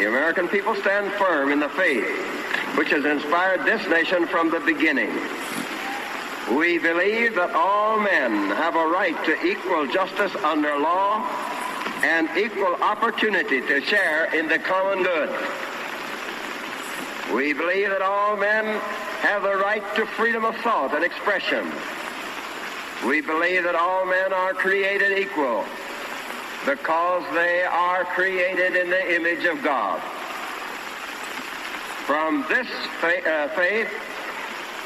the American people stand firm in the faith which has inspired this nation from the beginning. We believe that all men have a right to equal justice under law and equal opportunity to share in the common good. We believe that all men have the right to freedom of thought and expression. We believe that all men are created equal because they are created in the image of God. From this faith,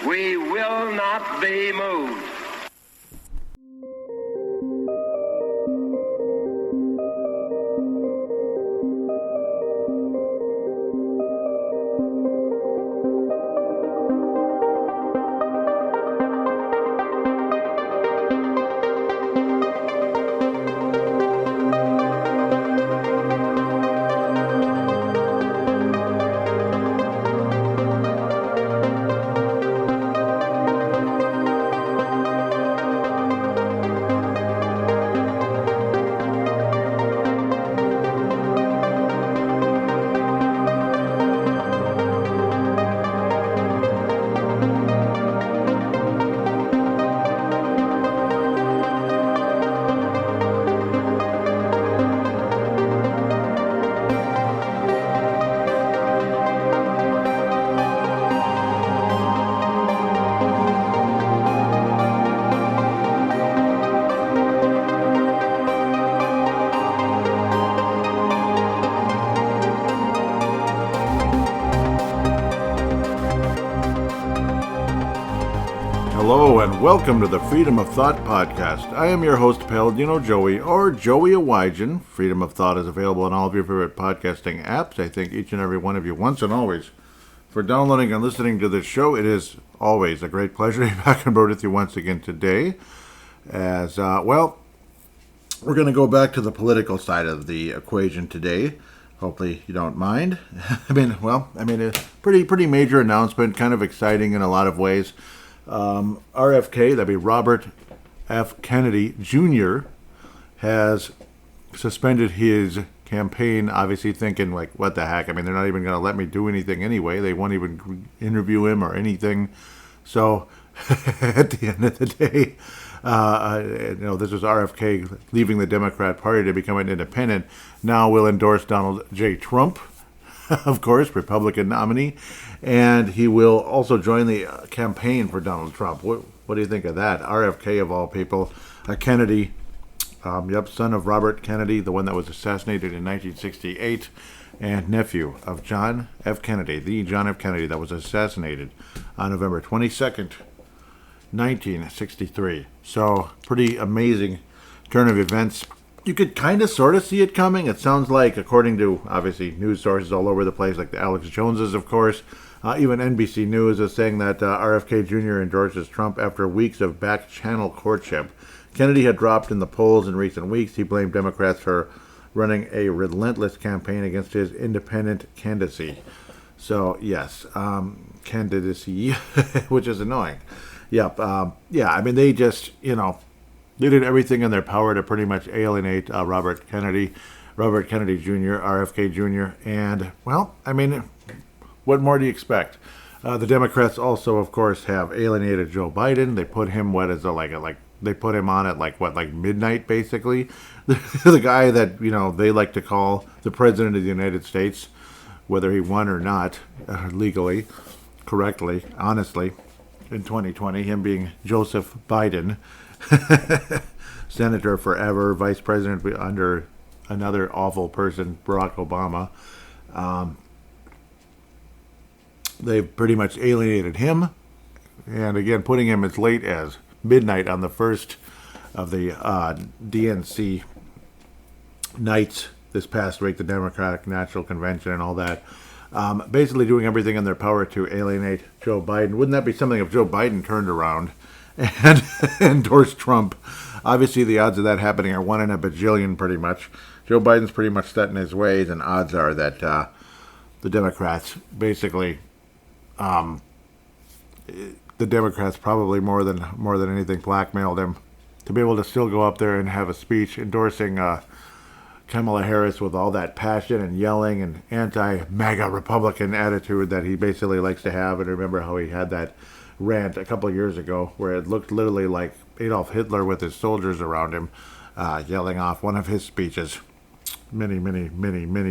we will not be moved. Hello and welcome to the Freedom of Thought podcast. I am your host, Paladino Joey, or Joey Awajan. Freedom of Thought is available on all of your favorite podcasting apps. I thank each and every one of you once and always for downloading and listening to this show. It is always a great pleasure to be back on board with you once again today. As, we're going to go back to the political side of the equation today. Hopefully you don't mind. A pretty major announcement, kind of exciting in a lot of ways. RFK, that'd be Robert F. Kennedy Jr., has suspended his campaign, obviously thinking, like, what the heck? I mean, they're not even going to let me do anything anyway. They won't even interview him or anything. So, at the end of the day, this is RFK leaving the Democrat Party to become an independent. Now will endorse Donald J. Trump, of course, Republican nominee, and he will also join the campaign for Donald Trump. What do you think of that? RFK, of all people, Kennedy, son of Robert Kennedy, the one that was assassinated in 1968, and nephew of John F. Kennedy, the John F. Kennedy that was assassinated on November 22nd, 1963. So, pretty amazing turn of events. You could kind of sort of see it coming. It sounds like, according to, obviously, news sources all over the place, like the Alex Joneses, of course, even NBC News is saying that RFK Jr. endorses Trump after weeks of back-channel courtship. Kennedy had dropped in the polls in recent weeks. He blamed Democrats for running a relentless campaign against his independent candidacy. So, yes, candidacy, which is annoying. Yep. They just, they did everything in their power to pretty much alienate Robert Kennedy Jr., RFK Jr., and, what more do you expect? The Democrats also, of course, have alienated Joe Biden. They put him, they put him on at, midnight, basically. The guy that, they like to call the President of the United States, whether he won or not, legally, correctly, honestly, in 2020, him being Joseph Biden. Senator forever, vice president under another awful person, Barack Obama. They've pretty much alienated him, and again, putting him as late as midnight on the first of the DNC nights this past week, the Democratic National Convention and all that. Basically doing everything in their power to alienate Joe Biden. Wouldn't that be something if Joe Biden turned around and endorsed Trump? Obviously, the odds of that happening are 1 in a bajillion, pretty much. Joe Biden's pretty much set in his ways, and odds are that the Democrats basically, probably more than anything blackmailed him to be able to still go up there and have a speech endorsing Kamala Harris with all that passion and yelling and anti-MAGA Republican attitude that he basically likes to have. And remember how he had that rant a couple of years ago where it looked literally like Adolf Hitler with his soldiers around him, yelling off one of his speeches many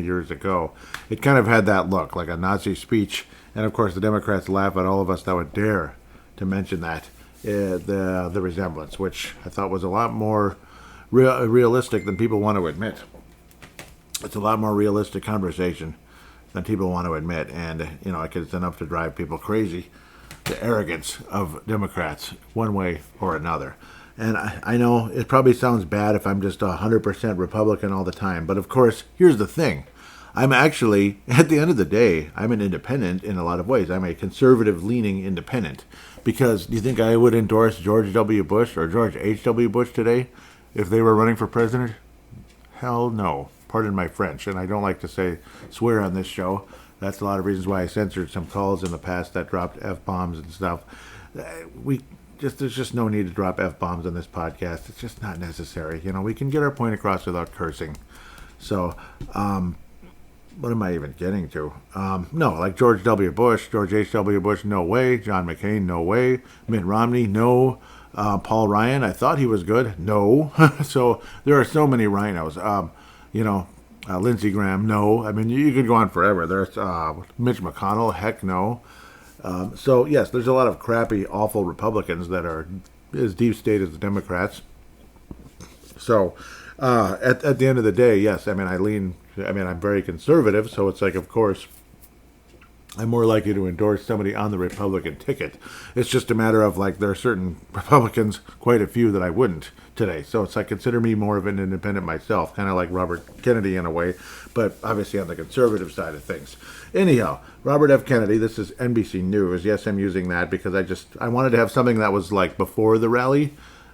years ago. It kind of had that look, like a Nazi speech. And of course the Democrats laugh at all of us that would dare to mention that, the resemblance, which I thought was a lot more realistic than people want to admit. It's a lot more realistic conversation than people want to admit. And, it's enough to drive people crazy, the arrogance of Democrats, one way or another. And I know it probably sounds bad if I'm just 100% Republican all the time. But of course, here's the thing. I'm actually, at the end of the day, I'm an independent in a lot of ways. I'm a conservative-leaning independent. Because do you think I would endorse George W. Bush or George H.W. Bush today if they were running for president? Hell no. Pardon my French. And I don't like to swear on this show. That's a lot of reasons why I censored some calls in the past that dropped F-bombs and stuff. There's just no need to drop F-bombs on this podcast. It's just not necessary. We can get our point across without cursing. So, what am I even getting to? No, like George W. Bush, George H.W. Bush, no way. John McCain, no way. Mitt Romney, no. Paul Ryan, I thought he was good. No. So, there are so many rhinos. Lindsey Graham, no. I mean, you could go on forever. There's Mitch McConnell, heck no. So, yes, there's a lot of crappy, awful Republicans that are as deep state as the Democrats. So, at the end of the day, yes, I'm very conservative, so it's like, of course, I'm more likely to endorse somebody on the Republican ticket. It's just a matter of, there are certain Republicans, quite a few, that I wouldn't today. So it's consider me more of an independent myself, kind of like Robert Kennedy in a way, but obviously on the conservative side of things. Anyhow, Robert F. Kennedy, this is NBC News. Yes, I'm using that because I wanted to have something that was before the rally,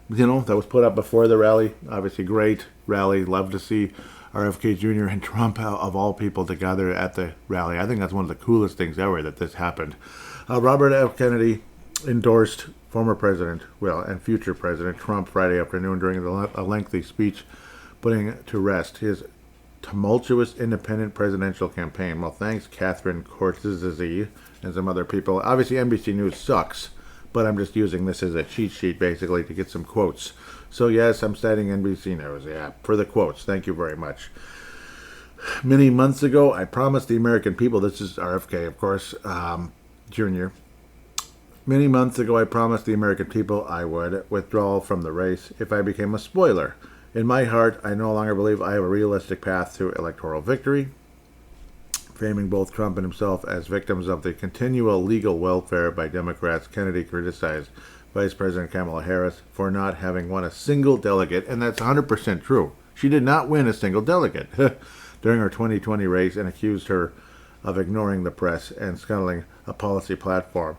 that was put up before the rally. Obviously, great rally. Love to see RFK Jr. and Trump, of all people, together at the rally. I think that's one of the coolest things ever that this happened. Robert F. Kennedy endorsed former president, and future President Trump Friday afternoon during a lengthy speech putting to rest his tumultuous independent presidential campaign. Well, thanks, Catherine Cortez and some other people. Obviously, NBC News sucks, but I'm just using this as a cheat sheet, basically, to get some quotes. So, yes, I'm citing NBC News, for the quotes. Thank you very much. Many months ago, I promised the American people, this is RFK, of course, Jr. Many months ago, I promised the American people I would withdraw from the race if I became a spoiler. In my heart, I no longer believe I have a realistic path to electoral victory. Framing both Trump and himself as victims of the continual legal welfare by Democrats, Kennedy criticized Vice President Kamala Harris for not having won a single delegate, and that's 100% true. She did not win a single delegate during her 2020 race and accused her of ignoring the press and scuttling a policy platform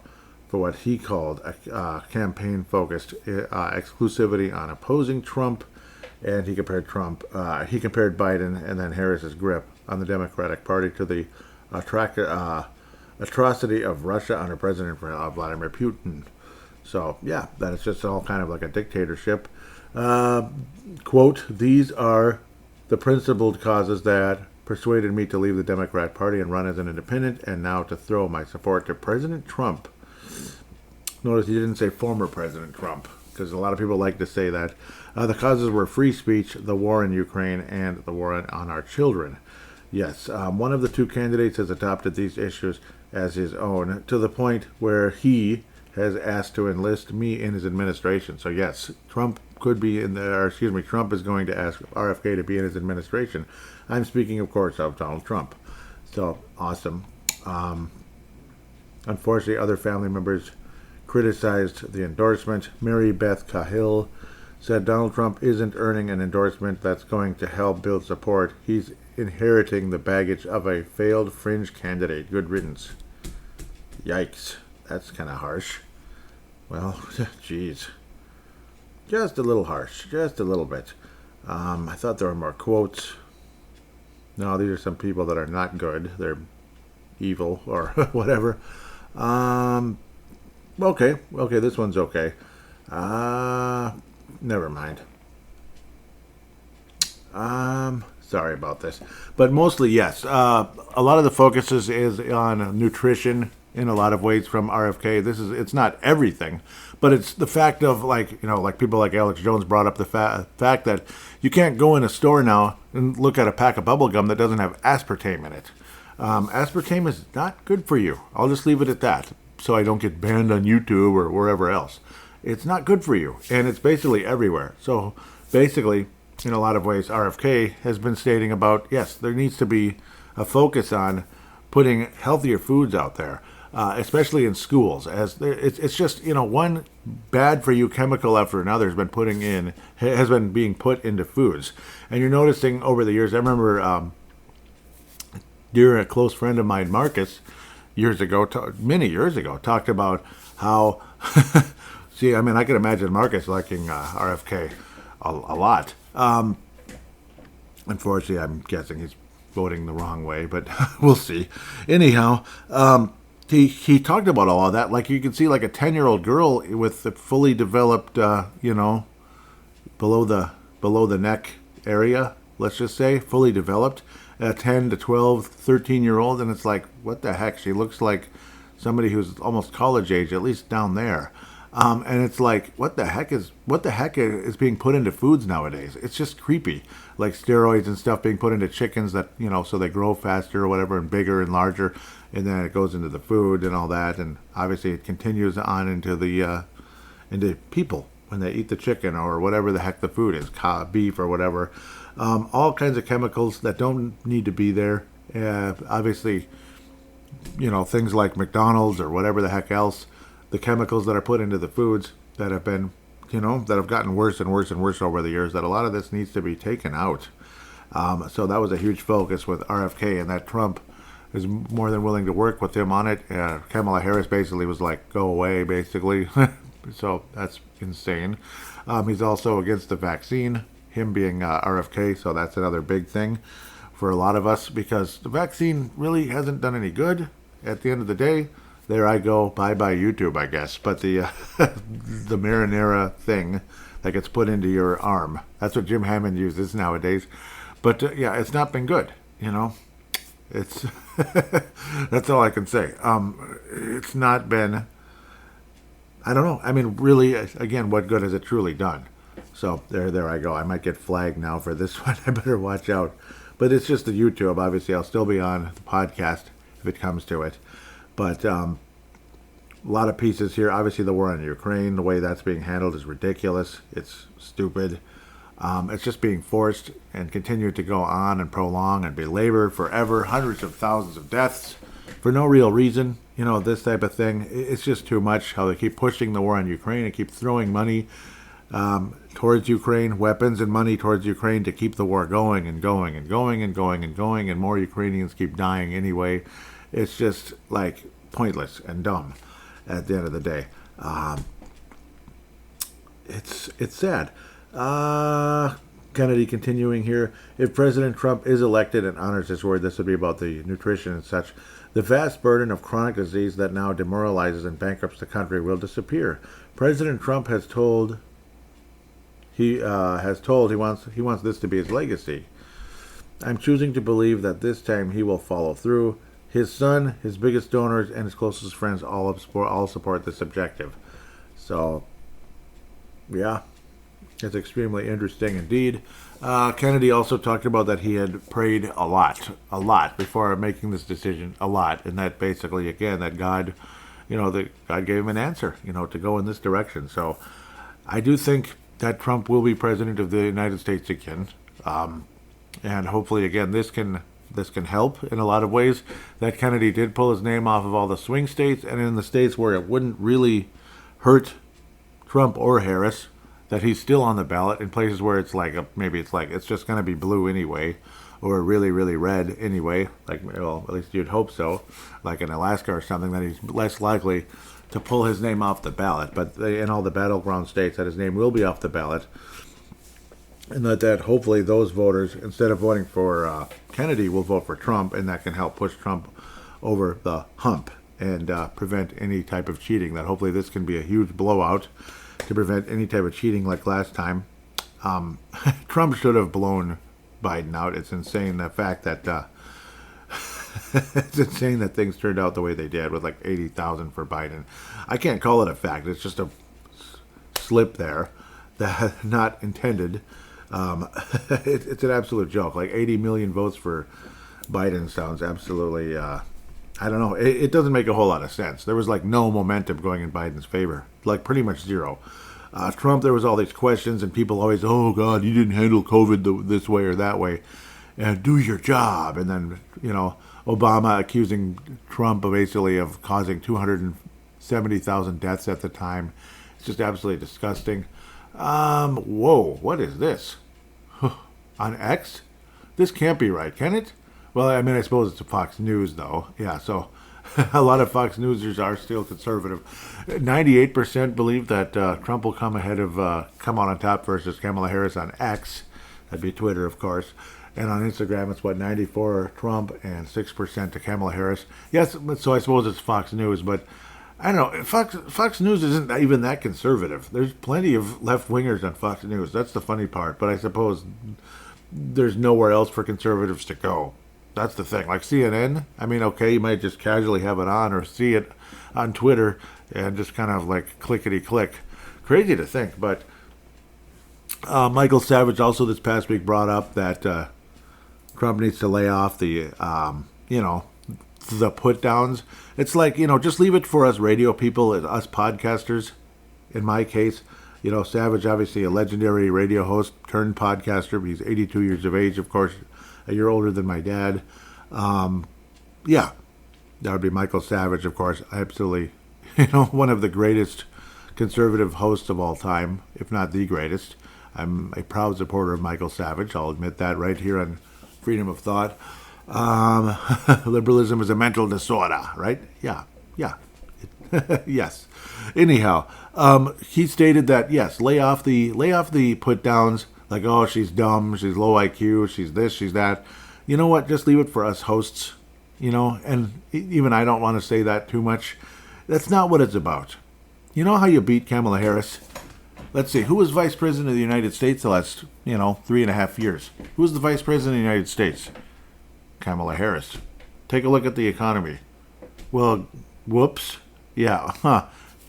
for what he called a campaign-focused exclusivity on opposing Trump, and he compared Biden and then Harris's grip on the Democratic Party to the atrocity of Russia under President Vladimir Putin. So, yeah, that is just all kind of like a dictatorship. Quote, these are the principled causes that persuaded me to leave the Democrat Party and run as an independent, and now to throw my support to President Trump. Notice he didn't say former President Trump, because a lot of people like to say that. The causes were free speech, the war in Ukraine, and the war on our children. Yes, one of the two candidates has adopted these issues as his own, to the point where he has asked to enlist me in his administration. So yes, Trump is going to ask RFK to be in his administration. I'm speaking, of course, of Donald Trump. So, awesome. Unfortunately, other family members criticized the endorsement. Mary Beth Cahill said Donald Trump isn't earning an endorsement that's going to help build support. He's inheriting the baggage of a failed fringe candidate. Good riddance. Yikes. That's kind of harsh. Well, geez. Just a little harsh. Just a little bit. I thought there were more quotes. No, these are some people that are not good. They're evil or whatever. Okay, this one's okay. Never mind. Sorry about this. But mostly, yes. A lot of the focus is on nutrition in a lot of ways from RFK. It's not everything, but it's the fact of, like, like people like Alex Jones brought up the fact that you can't go in a store now and look at a pack of bubble gum that doesn't have aspartame in it. Aspartame is not good for you. I'll just leave it at that, so I don't get banned on YouTube or wherever else. It's not good for you, and it's basically everywhere. So basically, in a lot of ways, RFK has been stating about, yes, there needs to be a focus on putting healthier foods out there, especially in schools. It's just, one bad for you chemical after another has been being put into foods. And you're noticing over the years, I remember dear a close friend of mine, Marcus, many years ago, talked about how, see, I mean, I can imagine Marcus liking RFK a lot. Unfortunately, I'm guessing he's voting the wrong way, but we'll see. Anyhow, he talked about all of that. Like, you can see, like, a 10-year-old girl with a fully developed, below the neck area, let's just say, fully developed, a 10 to 12, 13-year-old, and it's like, what the heck? She looks like somebody who's almost college age, at least down there. And it's like, what the heck is being put into foods nowadays? It's just creepy, like steroids and stuff being put into chickens that, so they grow faster or whatever and bigger and larger, and then it goes into the food and all that, and obviously it continues on into people when they eat the chicken or whatever the heck the food is, beef or whatever. All kinds of chemicals that don't need to be there. Obviously, things like McDonald's or whatever the heck else. The chemicals that are put into the foods that have been, that have gotten worse and worse and worse over the years, that a lot of this needs to be taken out. So that was a huge focus with RFK, and that Trump is more than willing to work with him on it. Kamala Harris basically was like, go away, basically. So that's insane. He's also against the vaccine, him being RFK, so that's another big thing for a lot of us, because the vaccine really hasn't done any good at the end of the day. There I go, bye-bye YouTube, I guess. But the the marinara thing that gets put into your arm, that's what Jim Hammond uses nowadays. But yeah, it's not been good, It's that's all I can say. It's not been, I don't know. I mean, really, again, what good has it truly done? So there I go. I might get flagged now for this one. I better watch out. But it's just the YouTube. Obviously, I'll still be on the podcast if it comes to it. But a lot of pieces here. Obviously, the war on Ukraine, the way that's being handled is ridiculous. It's stupid. It's just being forced and continue to go on and prolong and belabor forever. Hundreds of thousands of deaths for no real reason. This type of thing. It's just too much how they keep pushing the war on Ukraine and keep throwing money towards Ukraine, weapons and money towards Ukraine to keep the war going and going and going and going and going, and more Ukrainians keep dying anyway. It's just like pointless and dumb at the end of the day. It's sad. Kennedy continuing here. If President Trump is elected and honors his word, this would be about the nutrition and such. The vast burden of chronic disease that now demoralizes and bankrupts the country will disappear. President Trump has told he wants this to be his legacy. I'm choosing to believe that this time he will follow through. His son, his biggest donors, and his closest friends all support this objective. So, yeah, it's extremely interesting indeed. Kennedy also talked about that he had prayed a lot before making this decision, a lot, and that basically, again, that God, that God gave him an answer, to go in this direction. So, I do think that Trump will be president of the United States again, and hopefully, again, this can help in a lot of ways. That Kennedy did pull his name off of all the swing states, and in the states where it wouldn't really hurt Trump or Harris, that he's still on the ballot. In places where it's like, maybe it's like, it's just going to be blue anyway, or really, really red anyway, like, well, at least you'd hope so, like in Alaska or something, that he's less likely to pull his name off the ballot. But in all the battleground states, that his name will be off the ballot. And that hopefully those voters, instead of voting for Kennedy, will vote for Trump, and that can help push Trump over the hump and prevent any type of cheating. That hopefully this can be a huge blowout to prevent any type of cheating like last time. Trump should have blown Biden out. It's insane the fact that it's insane that things turned out the way they did with like 80,000 for Biden. I can't call it a fact. It's just a slip there that not intended. It's an absolute joke. Like 80 million votes for Biden sounds absolutely, I don't know. It doesn't make a whole lot of sense. There was like no momentum going in Biden's favor, like pretty much zero. Trump, there was all these questions and people always, oh God, you didn't handle COVID this way or that way. And do your job. And then, Obama accusing Trump basically of causing 270,000 deaths at the time. It's just absolutely disgusting. Whoa, what is this? On X? This can't be right, can it? Well, I mean, I suppose it's a Fox News, though. Yeah, so a lot of Fox Newsers are still conservative. 98% believe that Trump will come out on top versus Kamala Harris on X. That'd be Twitter, of course. And on Instagram, it's 94 Trump and 6% to Kamala Harris. Yes, so I suppose it's Fox News, but I don't know. Fox News isn't even that conservative. There's plenty of left-wingers on Fox News. That's the funny part. But I suppose there's nowhere else for conservatives to go. That's the thing. Like CNN, I mean, okay, you might just casually have it on or see it on Twitter and just kind of like clickety-click. Crazy to think, but Michael Savage also this past week brought up that Trump needs to lay off the put-downs. It's like, just leave it for us radio people, us podcasters, in my case. Savage, obviously a legendary radio host turned podcaster. He's 82 years of age, of course, a year older than my dad. Yeah, that would be Michael Savage, of course. Absolutely, one of the greatest conservative hosts of all time, if not the greatest. I'm a proud supporter of Michael Savage. I'll admit that right here on Freedom of Thought. Liberalism is a mental disorder, right? Yeah. Yes. Anyhow, he stated that yes, lay off the put downs. Like, oh, she's dumb, she's low IQ, she's this, she's that. You know what? Just leave it for us hosts. And even I don't want to say that too much. That's not what it's about. You know how you beat Kamala Harris? Let's see, who was vice president of the United States the last, 3.5 years? Who was the vice president of the United States? Kamala Harris. Take a look at the economy. Well, whoops. Yeah,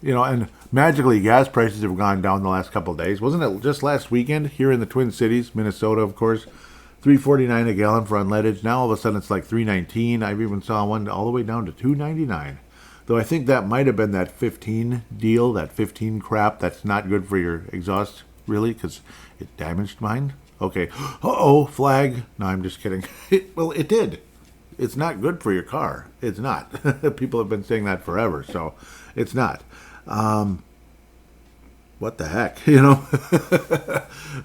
and magically gas prices have gone down the last couple of days. Wasn't it just last weekend here in the Twin Cities, Minnesota, of course? $3.49 a gallon for unleaded. Now all of a sudden it's like $3.19. I've even saw one all the way down to $2.99. Though I think that might have been that 15 deal, that 15 crap that's not good for your exhaust, really, because it damaged mine. Okay. Uh-oh, flag. No, I'm just kidding. Well, it did. It's not good for your car. It's not. People have been saying that forever, so it's not. What the heck,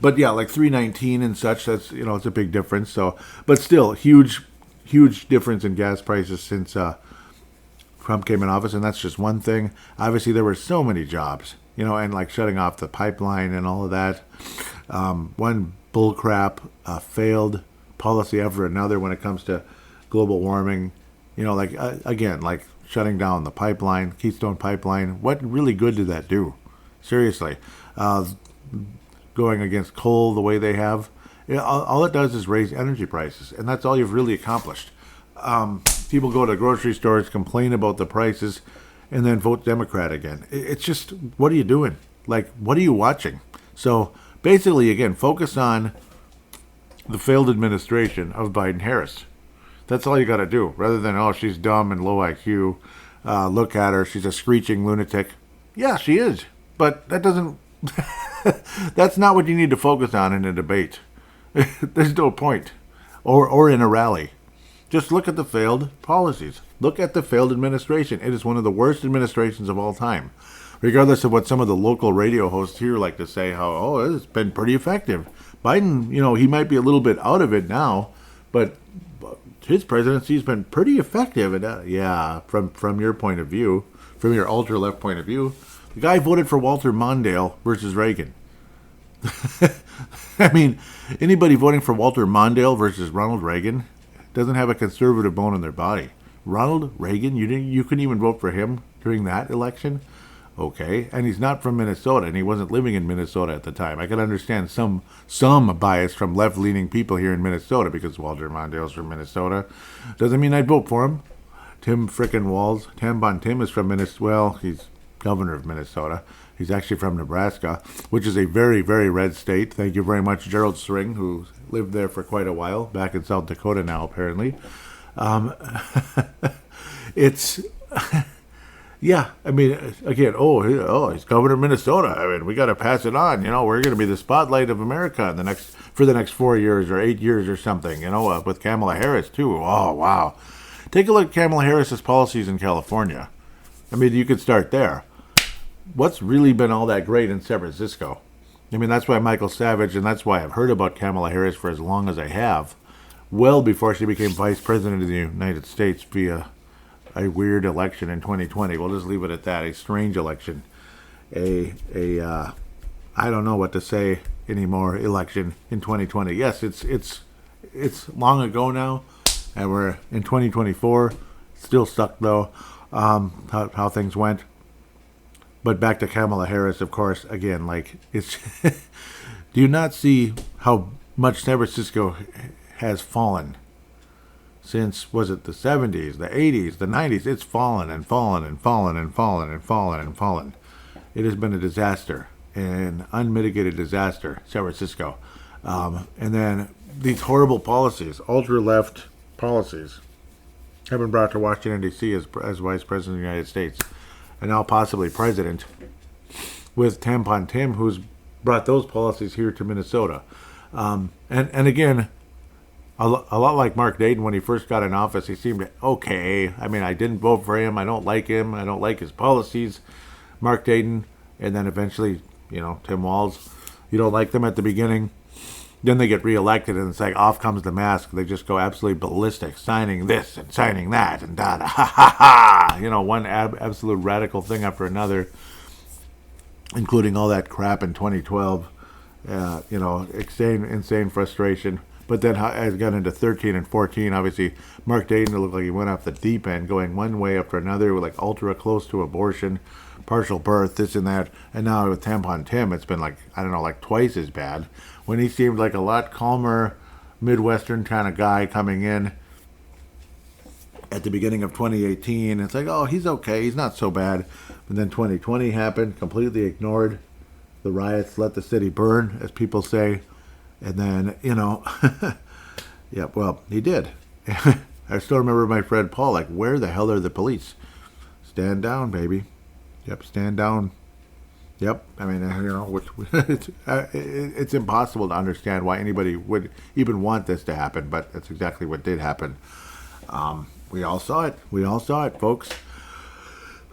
But yeah, like $3.19 and such, that's, it's a big difference. So, but still, huge difference in gas prices since Trump came in office, and that's just one thing. Obviously, there were so many jobs, and like shutting off the pipeline and all of that. One bullcrap failed policy after another when it comes to global warming. Again, like shutting down the pipeline, Keystone Pipeline. What really good did that do? Seriously. Going against coal the way they have, all it does is raise energy prices, and that's all you've really accomplished. People go to grocery stores, complain about the prices, and then vote Democrat again. It's just, what are you doing? Like, what are you watching? So basically, again, focus on the failed administration of Biden-Harris. That's all you got to do, rather than, oh, she's dumb and low IQ. Look at her, she's a screeching lunatic. Yeah, she is, but that doesn't. That's not what you need to focus on in a debate. There's no point, or in a rally. Just look at the failed policies. Look at the failed administration. It is one of the worst administrations of all time. Regardless of what some of the local radio hosts here like to say, how, oh, it's been pretty effective. Biden, he might be a little bit out of it now, but his presidency has been pretty effective. And yeah, from your point of view, from your ultra-left point of view, the guy voted for Walter Mondale versus Reagan. I mean, anybody voting for Walter Mondale versus Ronald Reagan doesn't have a conservative bone in their body. Ronald Reagan, you couldn't even vote for him during that election? Okay, and he's not from Minnesota, and he wasn't living in Minnesota at the time. I can understand some bias from left-leaning people here in Minnesota because Walter Mondale's from Minnesota. Doesn't mean I'd vote for him. Tim frickin' Walz, Tam Tim is from Minnesota. Well, he's governor of Minnesota. He's actually from Nebraska, which is a very, very red state. Thank you very much, Gerald String, who lived there for quite a while, back in South Dakota now, apparently. It's... Yeah, I mean, again, he's governor of Minnesota. I mean, we got to pass it on. We're going to be the spotlight of America for the next 4 years or 8 years or something. With Kamala Harris too. Oh wow, take a look at Kamala Harris's policies in California. I mean, you could start there. What's really been all that great in San Francisco? I mean, that's why Michael Savage, and that's why I've heard about Kamala Harris for as long as I have, well before she became vice president of the United States via a weird election in 2020. We'll just leave it at that. A strange election. I don't know what to say anymore, election in 2020. Yes, it's long ago now, and we're in 2024. Still stuck, though, how things went. But back to Kamala Harris, of course, again, it's... Do you not see how much San Francisco has fallen? Since, was it the 70s, the 80s, the 90s, it's fallen and fallen and fallen and fallen and fallen and fallen. It has been a disaster, an unmitigated disaster, San Francisco. And then these horrible policies, ultra-left policies, have been brought to Washington, D.C. as Vice President of the United States, and now possibly President, with Tam, who's brought those policies here to Minnesota. And again... A lot like Mark Dayton when he first got in office, he seemed okay. I mean, I didn't vote for him. I don't like him. I don't like his policies. Mark Dayton, and then eventually, Tim Walz. You don't like them at the beginning. Then they get reelected, and it's like off comes the mask. They just go absolutely ballistic, signing this and signing that, and da ha ha ha. One absolute radical thing after another, including all that crap in 2012. Insane frustration. But then as I got into 13 and 14, obviously, Mark Dayton looked like he went off the deep end, going one way after another, like ultra close to abortion, partial birth, this and that. And now with Tim, it's been like twice as bad. When he seemed like a lot calmer, Midwestern kind of guy coming in at the beginning of 2018. It's like, oh, he's okay. He's not so bad. And then 2020 happened, completely ignored. The riots let the city burn, as people say. And then, yeah, well, he did. I still remember my friend Paul, where the hell are the police? Stand down, baby. Yep, stand down. Yep, I mean, it's impossible to understand why anybody would even want this to happen, but that's exactly what did happen. We all saw it. We all saw it, folks.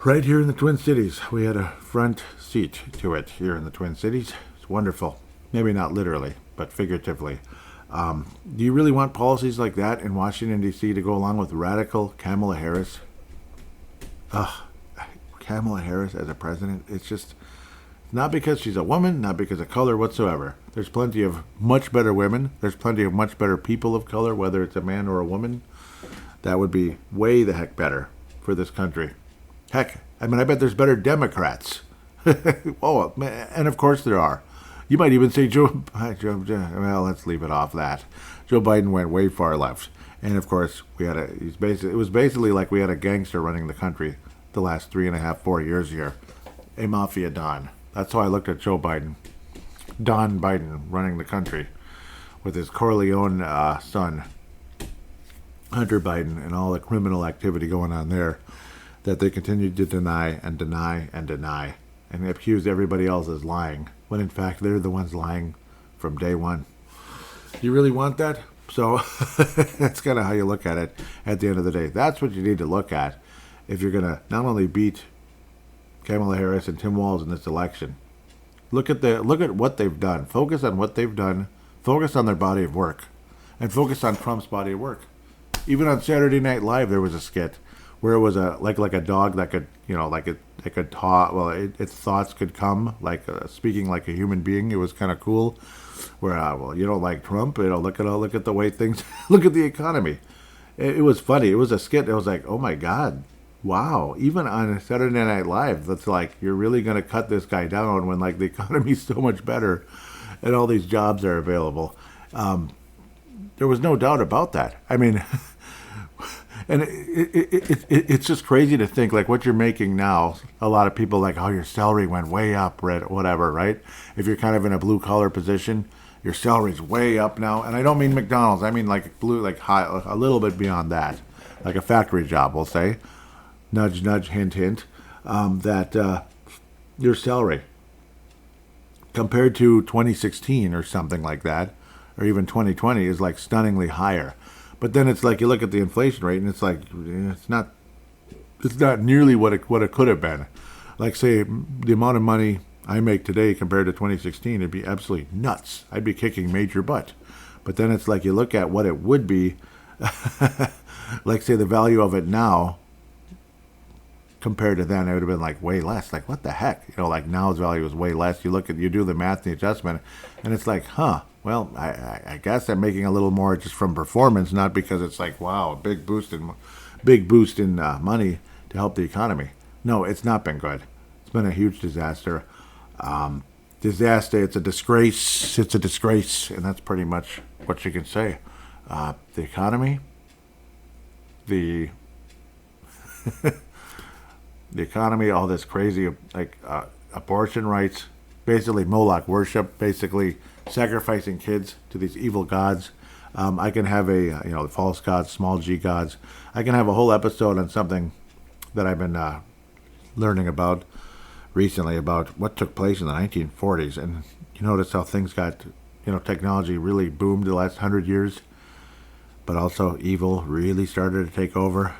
Right here in the Twin Cities. We had a front seat to it here in the Twin Cities. It's wonderful. Maybe not literally, but figuratively. Do you really want policies like that in Washington, D.C. to go along with radical Kamala Harris? Kamala Harris as a president, it's just not because she's a woman, not because of color whatsoever. There's plenty of much better women. There's plenty of much better people of color, whether it's a man or a woman. That would be way the heck better for this country. Heck, I mean, I bet there's better Democrats. Oh, and of course there are. You might even say well, let's leave it off that. Joe Biden went way far left. And of course, it was basically like we had a gangster running the country the last 4 years here. A mafia don. That's how I looked at Joe Biden. Don Biden running the country with his Corleone son, Hunter Biden, and all the criminal activity going on there that they continued to deny and deny and deny and accuse everybody else as lying, when in fact they're the ones lying from day one. You really want that? So that's kind of how you look at it at the end of the day. That's what you need to look at if you're going to not only beat Kamala Harris and Tim Walz in this election. Look at what they've done. Focus on what they've done. Focus on their body of work. And focus on Trump's body of work. Even on Saturday Night Live, there was a skit where it was like a dog that could, it could talk. Well, its thoughts could come, speaking like a human being. It was kind of cool. Where, you don't like Trump? Look at the way things. Look at the economy. It was funny. It was a skit. It was like, oh my God, Wow, even on Saturday Night Live, that's like, you're really going to cut this guy down when like the economy's so much better and all these jobs are available. There was no doubt about that. I mean, and it's just crazy to think like what you're making now. A lot of people like, oh, your salary went way up, right? Whatever, right? If you're kind of in a blue collar position, your salary's way up now. And I don't mean McDonald's. I mean like blue, like high, a little bit beyond that, like a factory job, we'll say. Nudge, nudge, hint, hint. That your salary compared to 2016 or something like that, or even 2020, is like stunningly higher. But then it's like you look at the inflation rate, and it's like it's not nearly what it could have been. Like say the amount of money I make today compared to 2016, it'd be absolutely nuts. I'd be kicking major butt. But then it's like you look at what it would be, like say the value of it now compared to then, it would have been like way less. Like what the heck? You know, like now's value is way less. You do the math and the adjustment, and it's like, huh? Well, I guess I'm making a little more just from performance, not because it's like, wow, big boost in money to help the economy. No, it's not been good. It's been a huge disaster. It's a disgrace. It's a disgrace, and that's pretty much what you can say. The economy, the the economy, all this crazy like abortion rights, basically Moloch worship, basically sacrificing kids to these evil gods. I can have the false gods, small g gods. I can have a whole episode on something that I've been learning about recently about what took place in the 1940s. And you notice how things got, technology really boomed the last 100 years, but also evil really started to take over.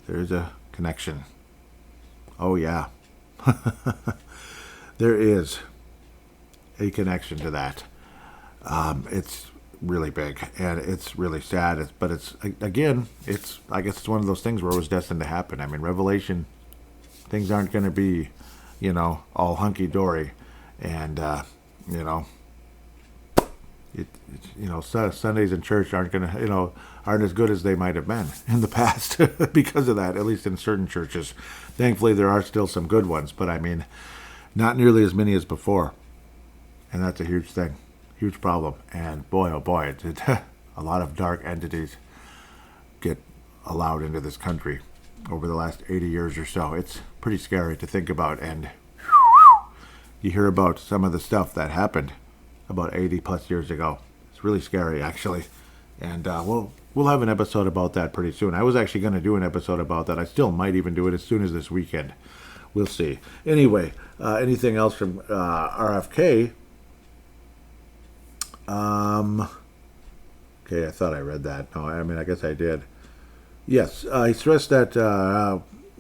There's a connection. Oh, yeah. There is a connection to that. It's really big and it's really sad. But I guess it's one of those things where it was destined to happen. I mean, Revelation, things aren't going to be, all hunky dory, and Sundays in church aren't as good as they might have been in the past because of that. At least in certain churches, thankfully there are still some good ones, but I mean, not nearly as many as before. And that's a huge thing, huge problem. And boy, oh boy, a lot of dark entities get allowed into this country over the last 80 years or so. It's pretty scary to think about. And you hear about some of the stuff that happened about 80 plus years ago. It's really scary, actually. And we'll have an episode about that pretty soon. I was actually going to do an episode about that. I still might even do it as soon as this weekend. We'll see. Anyway, anything else from RFK? Okay, I thought I read that. No, I guess I did. Yes, he stressed that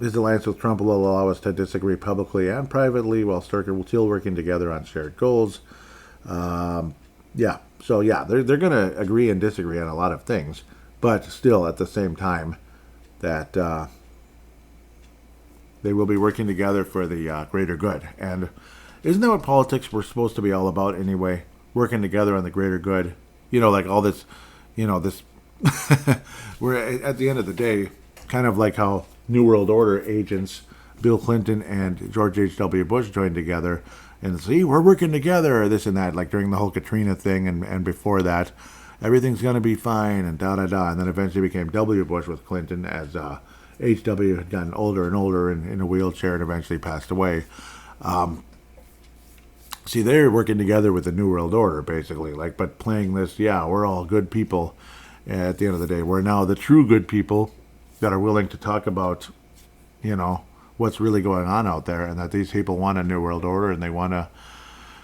his alliance with Trump will allow us to disagree publicly and privately while still working together on shared goals. They're going to agree and disagree on a lot of things, but still at the same time that they will be working together for the greater good. And isn't that what politics were supposed to be all about anyway? Working together on the greater good. Like all this, this, we're at the end of the day, kind of like how New World Order agents, Bill Clinton and George H.W. Bush joined together and see, we're working together, or this and that, like during the whole Katrina thing and before that, everything's going to be fine and da-da-da. And then eventually became W. Bush with Clinton as H.W. had gotten older and older and in a wheelchair and eventually passed away. See, they're working together with the New World Order, basically, but playing this, we're all good people. At the end of the day, we're now the true good people that are willing to talk about, what's really going on out there, and that these people want a New World Order, and they want to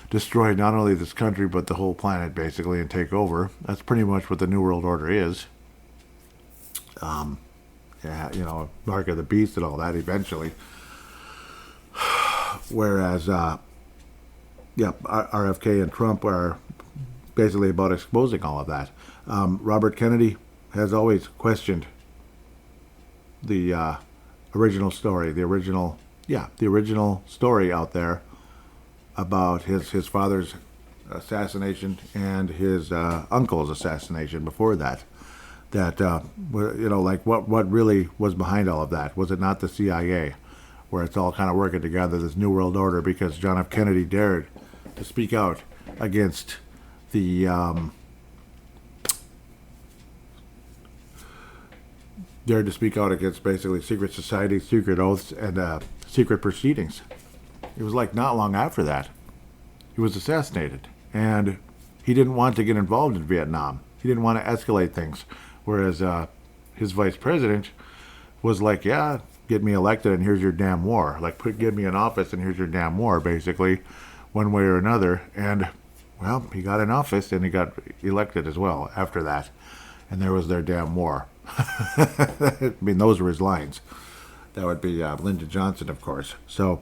destroy not only this country, but the whole planet, basically, and take over. That's pretty much what the New World Order is. Mark of the Beast and all that, eventually. Whereas, RFK and Trump are basically about exposing all of that. Robert Kennedy has always questioned the original story, the original story out there about his father's assassination and his uncle's assassination before that. that, like what really was behind all of that. Was it not the CIA, where it's all kind of working together, this New World Order, because John F. Kennedy dared to speak out against the basically secret societies, secret oaths, and secret proceedings. It was like not long after that he was assassinated, and he didn't want to get involved in Vietnam. He didn't want to escalate things, whereas his vice president was like, yeah, get me elected and here's your damn war. Like, get me in office and here's your damn war, basically, one way or another. And, well, he got in office and he got elected as well after that. And there was their damn war. I mean, those were his lines. That would be Lyndon Johnson, of course. So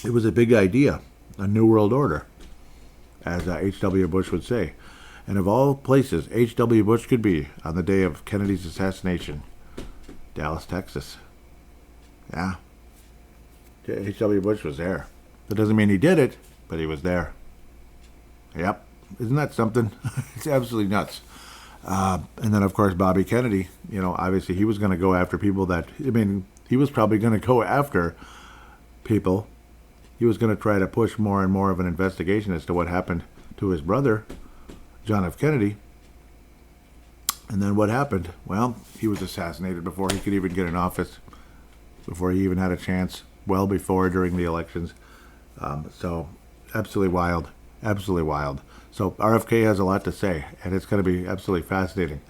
it was a big idea, a new world order, as H.W. Bush would say. And of all places H.W. Bush could be on the day of Kennedy's assassination, Dallas, Texas. Yeah. H.W. Bush was there. That doesn't mean he did it, but he was there. Yep. Isn't that something? It's absolutely nuts. And then, of course, Bobby Kennedy, obviously he was going to go after people he was probably going to go after people. He was going to try to push more and more of an investigation as to what happened to his brother, John F. Kennedy. And then what happened? Well, he was assassinated before he could even get in office, before he even had a chance, well before during the elections. So absolutely wild, absolutely wild. So RFK has a lot to say, and it's going to be absolutely fascinating.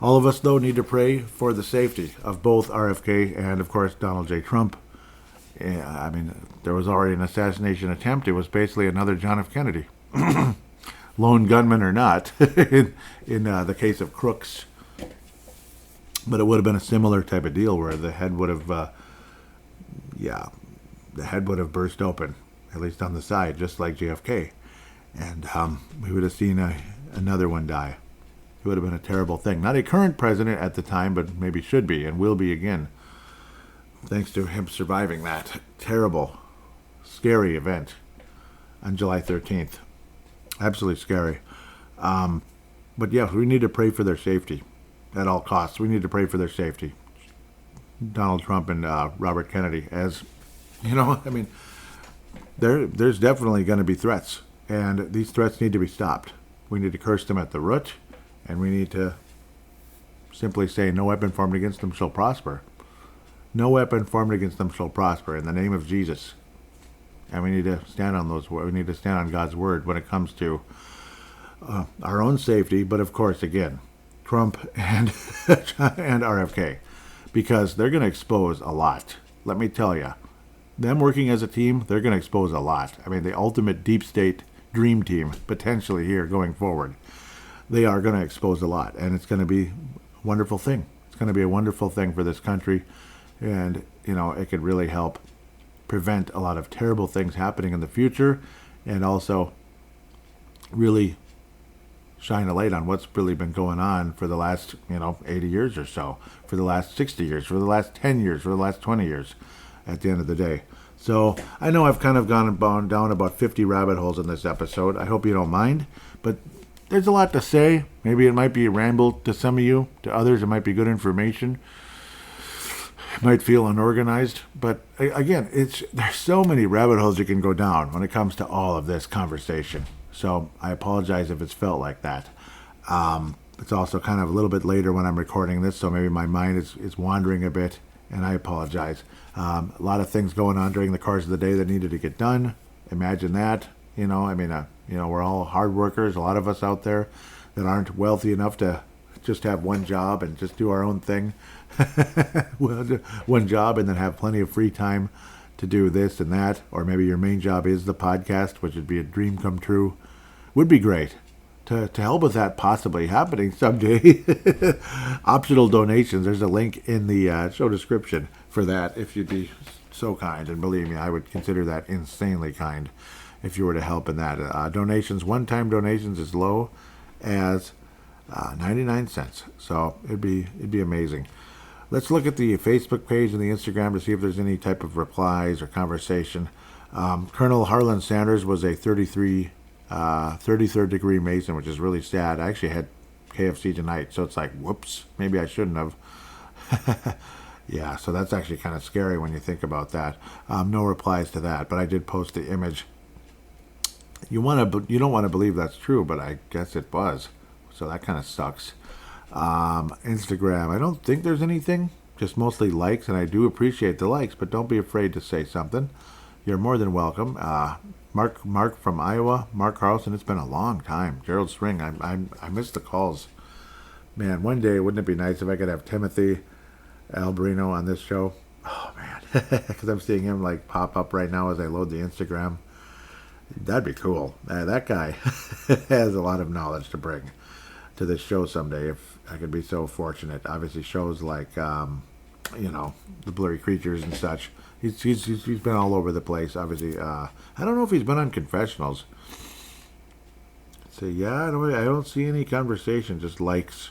All of us, though, need to pray for the safety of both RFK and, of course, Donald J. Trump. I mean, there was already an assassination attempt. It was basically another John F. Kennedy. Lone gunman or not, in the case of Crooks. But it would have been a similar type of deal where the head would have, burst open, at least on the side, just like JFK. And we would have seen another one die. It would have been a terrible thing. Not a current president at the time, but maybe should be and will be again, thanks to him surviving that terrible, scary event on July 13th. Absolutely scary. But yeah, we need to pray for their safety at all costs. We need to pray for their safety. Donald Trump and Robert Kennedy, as there's definitely going to be threats, and these threats need to be stopped. We need to curse them at the root, and we need to simply say, no weapon formed against them shall prosper. No weapon formed against them shall prosper in the name of Jesus. And we need to stand on those. We need to stand on God's word when it comes to our own safety. But of course, again, Trump and and RFK, because they're going to expose a lot. Let me tell you, them working as a team, they're going to expose a lot. I mean, the ultimate deep state dream team potentially here going forward. They are going to expose a lot, and it's going to be a wonderful thing. It's going to be a wonderful thing for this country, and it could really help prevent a lot of terrible things happening in the future, and also really shine a light on what's really been going on for the last 80 years or so, for the last 60 years, for the last 10 years, for the last 20 years at the end of the day. So I know I've kind of gone down about 50 rabbit holes in this episode. I hope you don't mind, but there's a lot to say. Maybe it might be a ramble to some of you. To others, it might be good information. Might feel unorganized, but again, there's so many rabbit holes you can go down when it comes to all of this conversation. So I apologize if it's felt like that. It's also kind of a little bit later when I'm recording this, so maybe my mind is wandering a bit, and I apologize. A lot of things going on during the course of the day that needed to get done. Imagine that. We're all hard workers. A lot of us out there that aren't wealthy enough to just have one job and just do our own thing. One job and then have plenty of free time to do this and that. Or maybe your main job is the podcast, which would be a dream come true. Would be great to help with that possibly happening someday. Optional donations. There's a link in the show description for that if you'd be so kind. And believe me, I would consider that insanely kind if you were to help in that. Donations, one-time donations, as low as 99 cents. So it'd be amazing. Let's look at the Facebook page and the Instagram to see if there's any type of replies or conversation. Colonel Harlan Sanders was a 33rd degree Mason, which is really sad. I actually had KFC tonight. So it's like, whoops, maybe I shouldn't have. Yeah, so that's actually kind of scary when you think about that. No replies to that, but I did post the image. You don't want to believe that's true, but I guess it was. So that kind of sucks. Instagram, I don't think there's anything. Just mostly likes, and I do appreciate the likes, but don't be afraid to say something. You're more than welcome. Mark from Iowa, Mark Carlson. It's been a long time. Gerald String, I miss the calls. Man, one day wouldn't it be nice if I could have Timothy Alberino on this show? Oh man, because I'm seeing him like pop up right now as I load the Instagram. That'd be cool. That guy has a lot of knowledge to bring to this show someday, if I could be so fortunate. Obviously, shows like the Blurry Creatures and such. He's been all over the place. Obviously, I don't know if he's been on Confessionals. So yeah, I don't see any conversation. Just likes.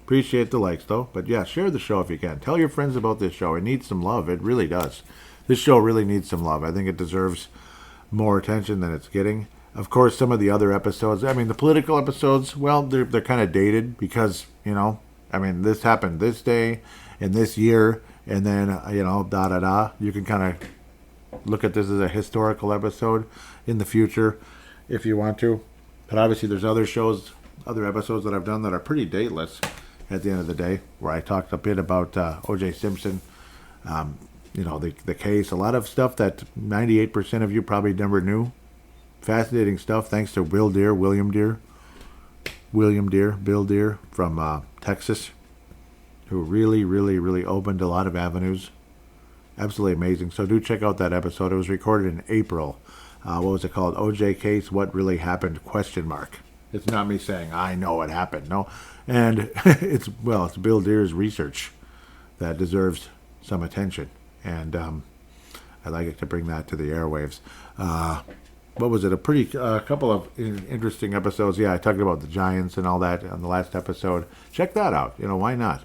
Appreciate the likes though. But yeah, share the show if you can. Tell your friends about this show. It needs some love. It really does. This show really needs some love. I think it deserves more attention than it's getting. Of course, some of the other episodes, the political episodes, well, they're kind of dated because, this happened this day and this year, and then, da-da-da. You can kind of look at this as a historical episode in the future if you want to. But obviously, there's other episodes that I've done that are pretty dateless at the end of the day, where I talked a bit about O.J. Simpson, the case, a lot of stuff that 98% of you probably never knew. Fascinating stuff, thanks to Bill Deere from Texas, who really, really, really opened a lot of avenues. Absolutely amazing. So do check out that episode. It was recorded in April. What was it called? OJ Case, What Really Happened? ? It's not me saying, I know what happened. No. And it's Bill Deere's research that deserves some attention. And I'd like it to bring that to the airwaves. What was it? A couple of interesting episodes. Yeah, I talked about the Giants and all that on the last episode. Check that out. Why not?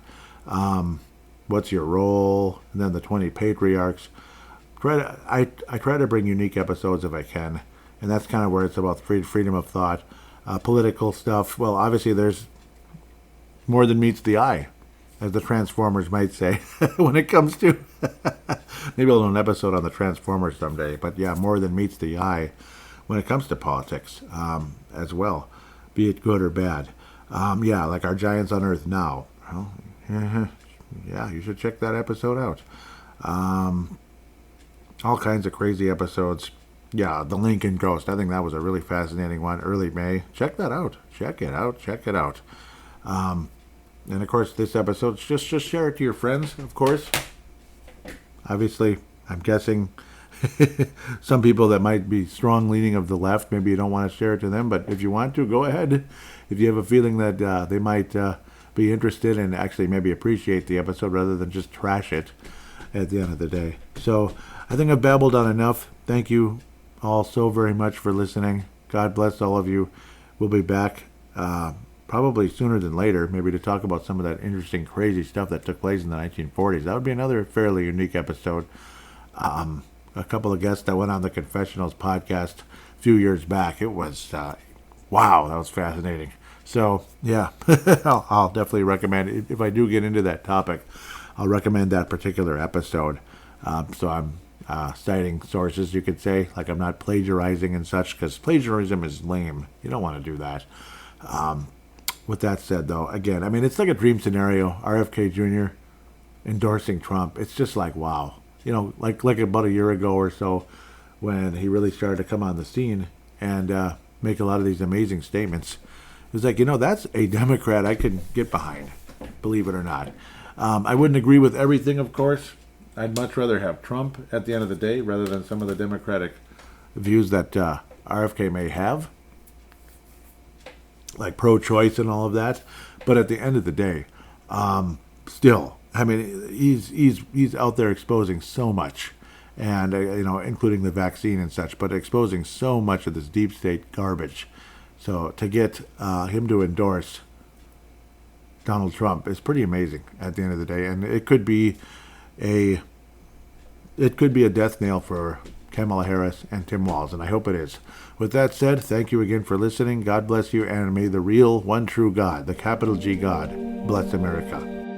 What's your role? And then the 20 patriarchs. I try to bring unique episodes if I can, and that's kind of where it's about freedom of thought, political stuff. Well, obviously there's more than meets the eye, as the Transformers might say, when it comes to maybe I'll do an episode on the Transformers someday. But yeah, more than meets the eye when it comes to politics as well, be it good or bad. Like our Giants on Earth Now. Well, yeah, you should check that episode out. All kinds of crazy episodes. Yeah, the Lincoln Ghost. I think that was a really fascinating one. Early May. Check that out. Check it out. And of course, this episode, just share it to your friends, of course. Obviously, I'm guessing some people that might be strong leaning of the left, maybe you don't want to share it to them, but if you want to, go ahead. If you have a feeling that they might be interested and actually maybe appreciate the episode rather than just trash it at the end of the day. So I think I've babbled on enough. Thank you all so very much for listening. God bless all of you. We'll be back probably sooner than later, maybe to talk about some of that interesting, crazy stuff that took place in the 1940s. That would be another fairly unique episode. A couple of guests that went on the Confessionals podcast a few years back. It was, wow, that was fascinating. So, yeah, I'll definitely recommend it. If I do get into that topic, I'll recommend that particular episode. So I'm citing sources, you could say, like I'm not plagiarizing and such, because plagiarism is lame. You don't want to do that. With that said, though, again, it's like a dream scenario. RFK Jr. endorsing Trump. It's just like, wow. Like about a year ago or so, when he really started to come on the scene and make a lot of these amazing statements. It was like, that's a Democrat I could get behind, believe it or not. I wouldn't agree with everything, of course. I'd much rather have Trump at the end of the day rather than some of the Democratic views that RFK may have, like pro-choice and all of that. But at the end of the day, still, he's out there exposing so much, and including the vaccine and such, but exposing so much of this deep state garbage. So to get him to endorse Donald Trump is pretty amazing at the end of the day, and it could be a death nail for Kamala Harris and Tim Walz, and I hope it is. With that said, thank you again for listening. God bless you, and may the real, one true God, the capital G God, bless America.